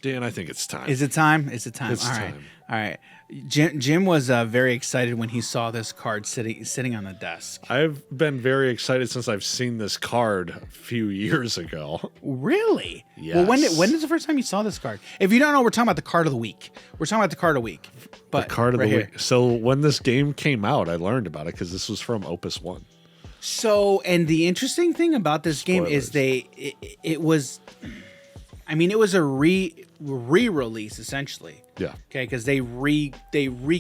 Dan, I think it's time. Is it time? Is it time? It's All right. time. All right. Jim was very excited when he saw this card sitting on the desk. I've been very excited since I've seen this card a few years ago. Really? Yes. Well, when is the first time you saw this card? If you don't know, we're talking about the card of the week. We're talking about the card of the week. But The card of right the here. week. So when this game came out, I learned about it because this was from Opus I. So, and the interesting thing about this game is it was a re-release essentially. Yeah. Okay, because they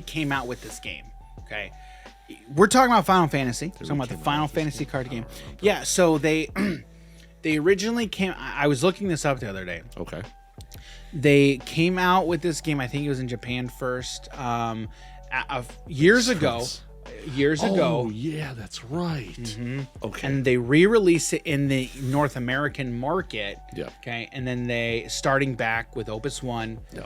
came out with this game. Okay, we're talking about Final Fantasy. We're talking about the Final Fantasy card game. Yeah. So they originally came. I was looking this up the other day. Okay. They came out with this game. I think it was in Japan first. Years ago. Oh, yeah, that's right. Okay. And they re-released it in the North American market. Yeah. Okay. And then they starting back with Opus I. Yeah.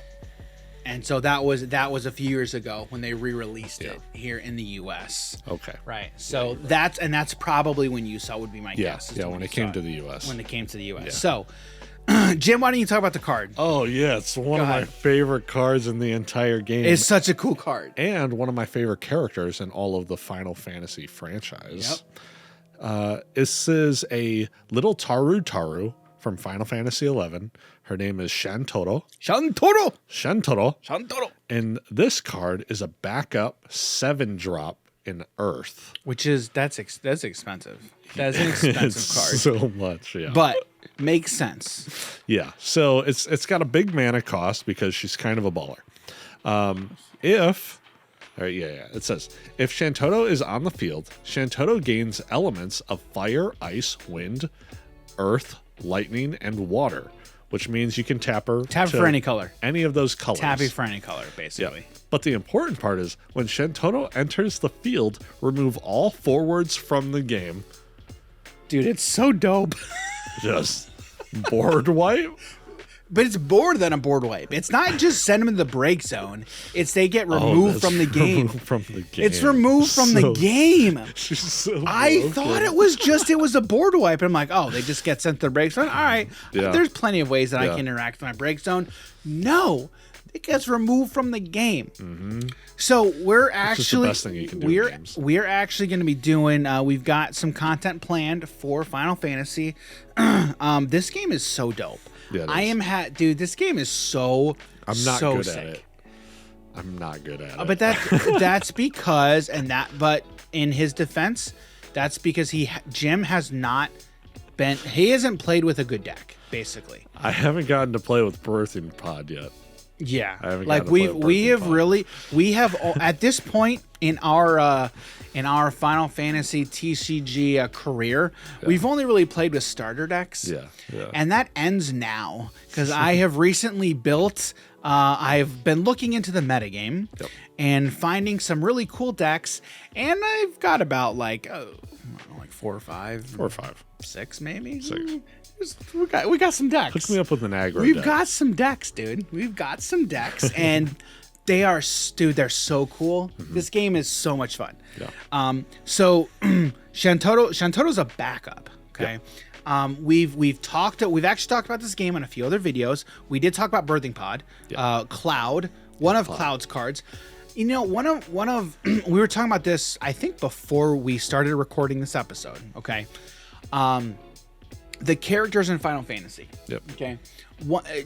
And so that was a few years ago when they re-released it here in the US. Okay. Right. So that's probably when you saw would be my guess. Yeah, when it came to the US. When it came to the US. Yeah. So Jim, why don't you talk about the card? Oh, yeah, it's one of my favorite cards in the entire game. It's such a cool card. And one of my favorite characters in all of the Final Fantasy franchise. Yep. This is a little Taru from Final Fantasy XI. Her name is Shantotto. Shantotto. And this card is a backup 7-drop in Earth. Which is that's expensive. That's an expensive card. So much, yeah. But makes sense. Yeah. So it's got a big mana cost because she's kind of a baller. It says, if Shantotto is on the field, Shantotto gains elements of fire, ice, wind, earth, lightning, and water, which means you can tap her for any color. Any of those colors. Tap her for any color, basically. Yeah. But the important part is, when Shantotto enters the field, remove all forwards from the game. Dude, it's so dope. Just board wipe. But it's more than a board wipe. It's not just send them to the break zone. It's they get removed from the game. It's removed from the game. I thought it was a board wipe. And I'm like, oh, they just get sent to the break zone. All right. Yeah. There's plenty of ways that I can interact with my break zone. No, it gets removed from the game. Mm-hmm. So we're actually we're actually going to be doing. We've got some content planned for Final Fantasy. This game is so dope. Yeah, dude. This game is so. I'm not so good sick. at it. I'm not good at it. But that's because But in his defense, that's because Jim has not been. He hasn't played with a good deck. Basically, I haven't gotten to play with Birthing Pod yet. Yeah, like we have at this point in our Final Fantasy TCG career, we've only really played with starter decks. Yeah. And that ends now because I have recently built. I've been looking into the metagame and finding some really cool decks, and I've got about like 4 or 5, 6 maybe. 6. We got some decks. Hook me up with an aggro. We've got some decks, dude. We've got some decks, and they're so cool. Mm-hmm. This game is so much fun. Yeah. So Shantotto's a backup. Okay. Yeah. We've actually talked about this game on a few other videos. We did talk about Birthing Pod, Cloud, one of Cloud's cards. You know, one of we were talking about this, I think, before we started recording this episode. Okay. The characters in Final Fantasy. Yep. Okay.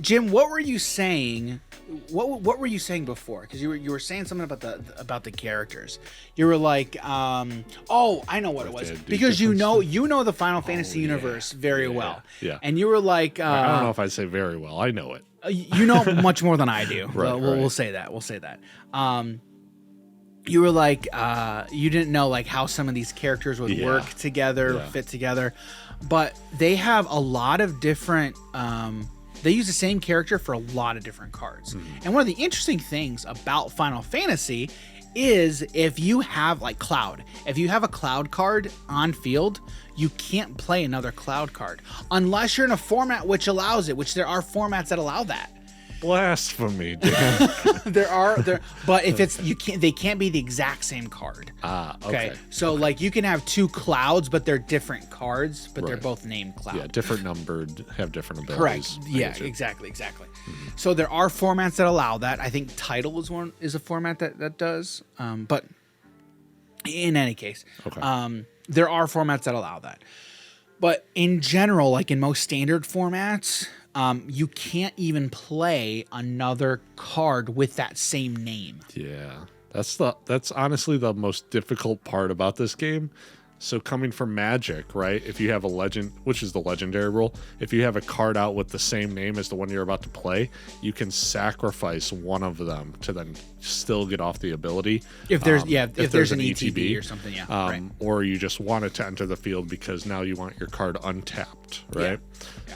Jim, what were you saying? What were you saying before? Because you were saying something about the characters. You were like, oh, I know what it was. Because you know the Final Fantasy universe very well. Yeah. And you were like, I don't know if I'd say very well. I know it. You know much more than I do. We'll say that. You were like, you didn't know like how some of these characters would work together, fit together. But they have a lot of different. They use the same character for a lot of different cards. Mm-hmm. And one of the interesting things about Final Fantasy is if you have like Cloud, if you have a Cloud card on field, you can't play another Cloud card unless you're in a format which allows it. Which there are formats that allow that. Blasphemy, Dan. But if it's they can't be the exact same card. Okay. So like you can have two clouds, but they're different cards, but they're both named cloud. Yeah, different numbered, have different abilities. Correct. Yeah, exactly. So there are formats that allow that. I think Title is a format that does. But in any case, there are formats that allow that. But in general, like in most standard formats, you can't even play another card with that same name. Yeah, that's honestly the most difficult part about this game. So coming from Magic, right? If you have a legend, which is the legendary rule, if you have a card out with the same name as the one you're about to play, you can sacrifice one of them to then still get off the ability. If there's if there's an ETB or something, or you just want it to enter the field because now you want your card untapped, right?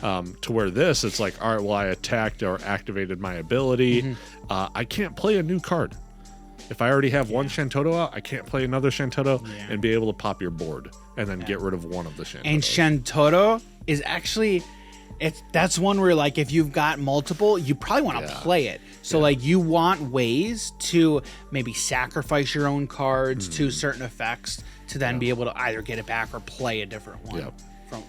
To where this, it's like, all right, well, I attacked or activated my ability. I can't play a new card. If I already have one Shantotto out, I can't play another Shantotto and be able to pop your board and then get rid of one of the Shantottos. And Shantotto is actually, that's one where like if you've got multiple, you probably want to play it. So like you want ways to maybe sacrifice your own cards to certain effects to then be able to either get it back or play a different one.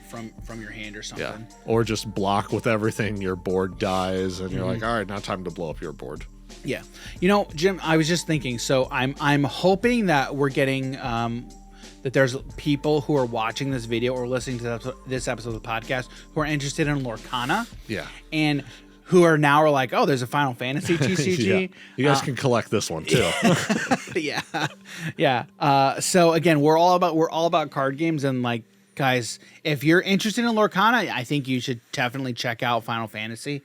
From your hand or something. Yeah. Or just block with everything, your board dies, and you're like, all right, now time to blow up your board. Yeah. You know, Jim, I was just thinking, so I'm hoping that we're getting that there's people who are watching this video or listening to this episode of the podcast who are interested in Lorcana. Yeah. And who are now like, oh, there's a Final Fantasy TCG. You guys can collect this one too. So again, we're all about card games, and like, guys, if you're interested in Lorcana, I think you should definitely check out Final Fantasy.